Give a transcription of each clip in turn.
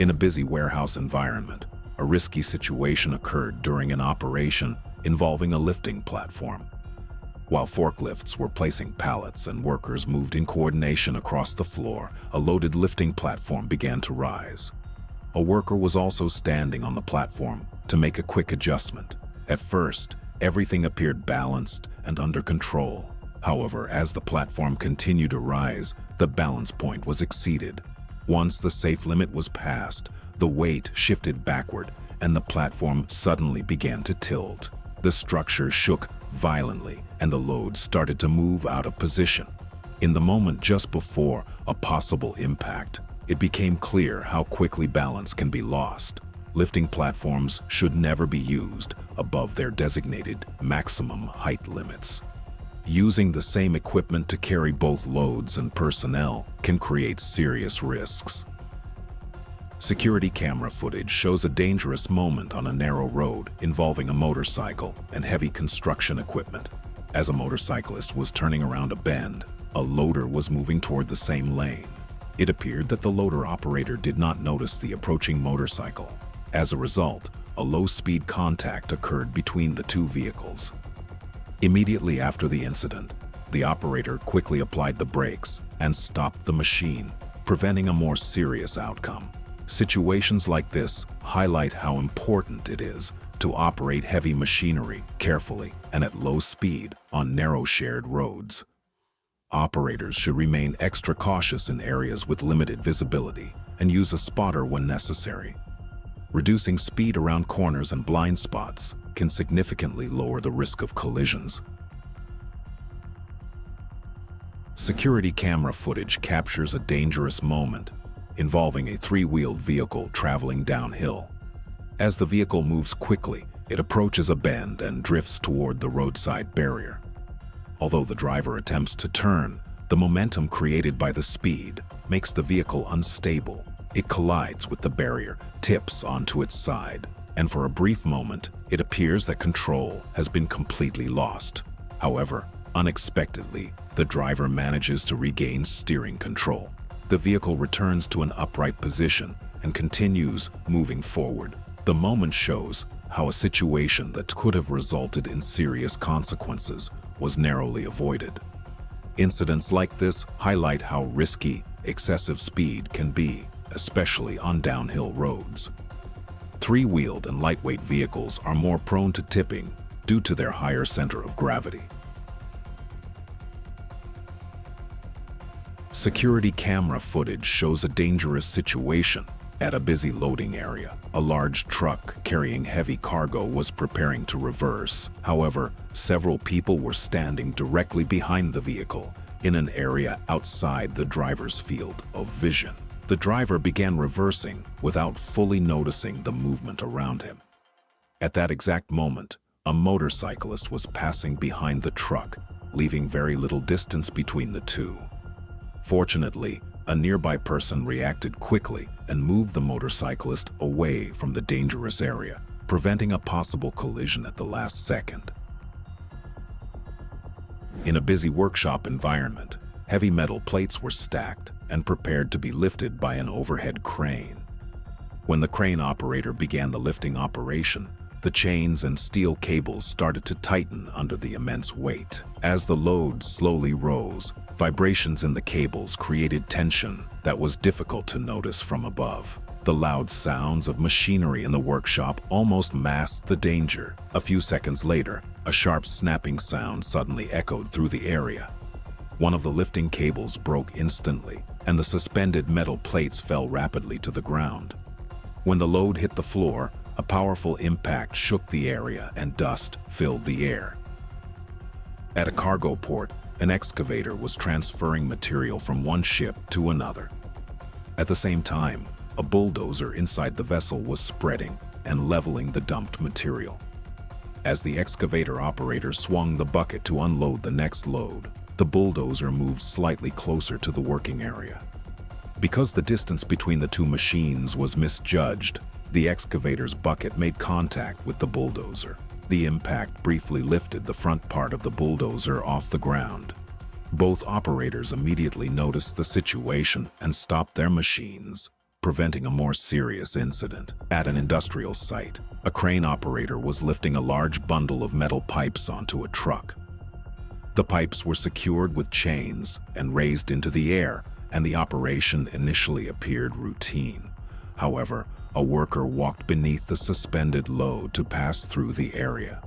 In a busy warehouse environment, a risky situation occurred during an operation involving a lifting platform. While forklifts were placing pallets and workers moved in coordination across the floor, a loaded lifting platform began to rise. A worker was also standing on the platform to make a quick adjustment. At first, everything appeared balanced and under control. However, as the platform continued to rise, the balance point was exceeded. Once the safe limit was passed, the weight shifted backward and the platform suddenly began to tilt. The structure shook violently and the load started to move out of position. In the moment just before a possible impact, it became clear how quickly balance can be lost. Lifting platforms should never be used above their designated maximum height limits. Using the same equipment to carry both loads and personnel can create serious risks. Security camera footage shows a dangerous moment on a narrow road involving a motorcycle and heavy construction equipment. As a motorcyclist was turning around a bend, a loader was moving toward the same lane. It appeared that the loader operator did not notice the approaching motorcycle. As a result, a low-speed contact occurred between the two vehicles. Immediately after the incident, the operator quickly applied the brakes and stopped the machine, preventing a more serious outcome. Situations like this highlight how important it is to operate heavy machinery carefully and at low speed on narrow shared roads. Operators should remain extra cautious in areas with limited visibility and use a spotter when necessary. Reducing speed around corners and blind spots can significantly lower the risk of collisions. Security camera footage captures a dangerous moment involving a three-wheeled vehicle traveling downhill. As the vehicle moves quickly, it approaches a bend and drifts toward the roadside barrier. Although the driver attempts to turn, the momentum created by the speed makes the vehicle unstable. It collides with the barrier, tips onto its side, and for a brief moment, it appears that control has been completely lost. However, unexpectedly, the driver manages to regain steering control. The vehicle returns to an upright position and continues moving forward. The moment shows how a situation that could have resulted in serious consequences was narrowly avoided. Incidents like this highlight how risky excessive speed can be, especially on downhill roads. Three-wheeled and lightweight vehicles are more prone to tipping due to their higher center of gravity. Security camera footage shows a dangerous situation at a busy loading area. A large truck carrying heavy cargo was preparing to reverse. However, several people were standing directly behind the vehicle in an area outside the driver's field of vision. The driver began reversing without fully noticing the movement around him. At that exact moment, a motorcyclist was passing behind the truck, leaving very little distance between the two. Fortunately, a nearby person reacted quickly and moved the motorcyclist away from the dangerous area, preventing a possible collision at the last second. In a busy workshop environment, heavy metal plates were stacked and prepared to be lifted by an overhead crane. When the crane operator began the lifting operation, the chains and steel cables started to tighten under the immense weight. As the load slowly rose, vibrations in the cables created tension that was difficult to notice from above. The loud sounds of machinery in the workshop almost masked the danger. A few seconds later, a sharp snapping sound suddenly echoed through the area. One of the lifting cables broke instantly, and the suspended metal plates fell rapidly to the ground. When the load hit the floor, a powerful impact shook the area and dust filled the air. At a cargo port, an excavator was transferring material from one ship to another. At the same time, a bulldozer inside the vessel was spreading and leveling the dumped material. As the excavator operator swung the bucket to unload the next load, the bulldozer moved slightly closer to the working area. Because the distance between the two machines was misjudged, the excavator's bucket made contact with the bulldozer. The impact briefly lifted the front part of the bulldozer off the ground. Both operators immediately noticed the situation and stopped their machines. preventing a more serious incident. At an industrial site, a crane operator was lifting a large bundle of metal pipes onto a truck. The pipes were secured with chains and raised into the air, and the operation initially appeared routine. However, a worker walked beneath the suspended load to pass through the area.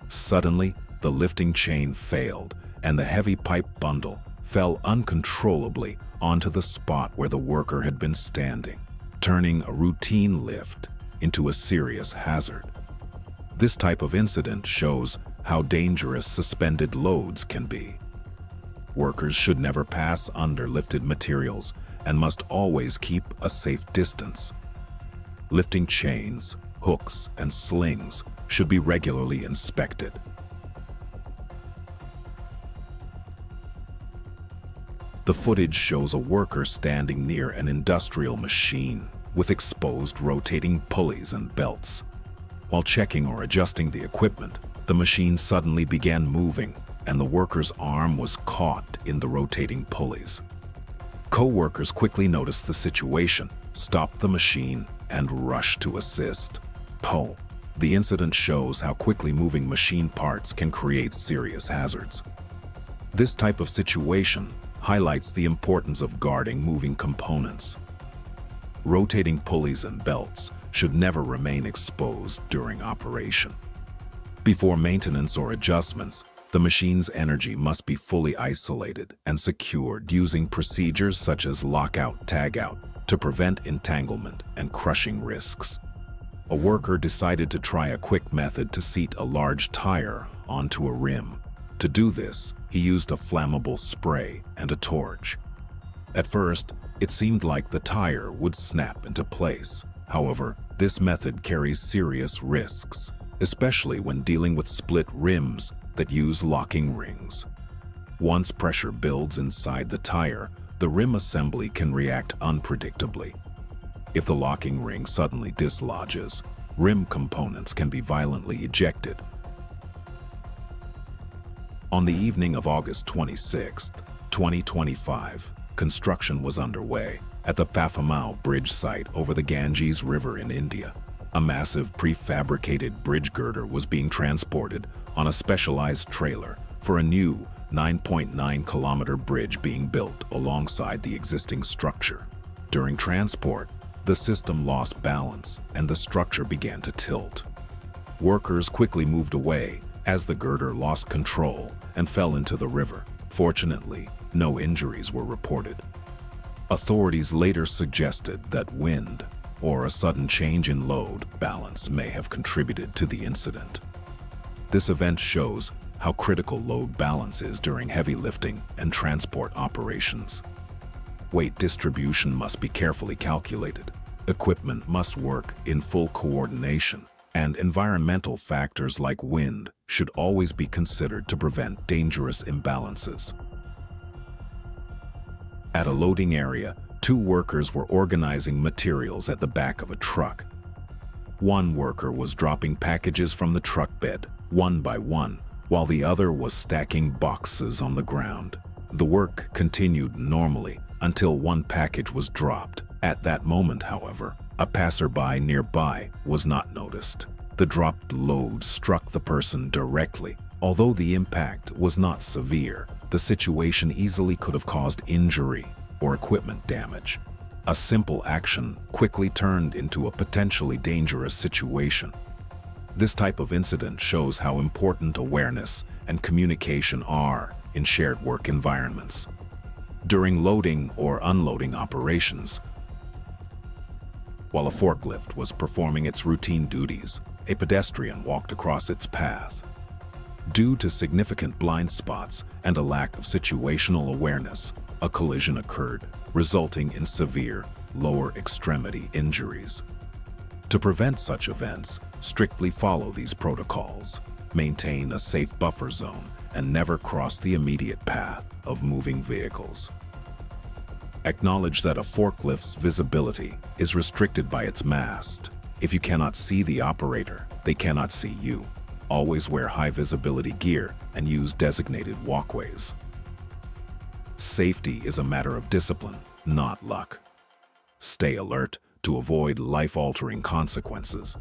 Suddenly, the lifting chain failed, and the heavy pipe bundle fell uncontrollably onto the spot where the worker had been standing, turning a routine lift into a serious hazard. This type of incident shows how dangerous suspended loads can be. Workers should never pass under lifted materials and must always keep a safe distance. Lifting chains, hooks, and slings should be regularly inspected. The footage shows a worker standing near an industrial machine with exposed rotating pulleys and belts. While checking or adjusting the equipment, the machine suddenly began moving, and the worker's arm was caught in the rotating pulleys. Co-workers quickly noticed the situation, stopped the machine, and rushed to assist. The incident shows how quickly moving machine parts can create serious hazards. This type of situation highlights the importance of guarding moving components. Rotating pulleys and belts should never remain exposed during operation. Before maintenance or adjustments, the machine's energy must be fully isolated and secured using procedures such as lockout-tagout to prevent entanglement and crushing risks. A worker decided to try a quick method to seat a large tire onto a rim. To do this, he used a flammable spray and a torch. At first, it seemed like the tire would snap into place. However, this method carries serious risks, especially when dealing with split rims that use locking rings. Once pressure builds inside the tire, the rim assembly can react unpredictably. If the locking ring suddenly dislodges, rim components can be violently ejected. On the evening of August 26, 2025, construction was underway at the Phaffamau Bridge site over the Ganges River in India. A massive prefabricated bridge girder was being transported on a specialized trailer for a new 9.9-kilometer bridge being built alongside the existing structure. During transport, the system lost balance and the structure began to tilt. Workers quickly moved away as the girder lost control and fell into the river. Fortunately, no injuries were reported. Authorities later suggested that wind or a sudden change in load balance may have contributed to the incident. This event shows how critical load balance is during heavy lifting and transport operations. Weight distribution must be carefully calculated. Equipment must work in full coordination, and environmental factors like wind should always be considered to prevent dangerous imbalances. At a loading area, two workers were organizing materials at the back of a truck. One worker was dropping packages from the truck bed, one by one, while the other was stacking boxes on the ground. The work continued normally until one package was dropped. At that moment, however, a passerby nearby was not noticed. The dropped load struck the person directly. Although the impact was not severe, the situation easily could have caused injury or equipment damage. A simple action quickly turned into a potentially dangerous situation. This type of incident shows how important awareness and communication are in shared work environments. During loading or unloading operations, while a forklift was performing its routine duties, a pedestrian walked across its path. Due to significant blind spots and a lack of situational awareness, a collision occurred, resulting in severe lower extremity injuries. To prevent such events, strictly follow these protocols. Maintain a safe buffer zone and never cross the immediate path of moving vehicles. Acknowledge that a forklift's visibility is restricted by its mast. If you cannot see the operator, they cannot see you. Always wear high visibility gear and use designated walkways. Safety is a matter of discipline, not luck. Stay alert to avoid life-altering consequences.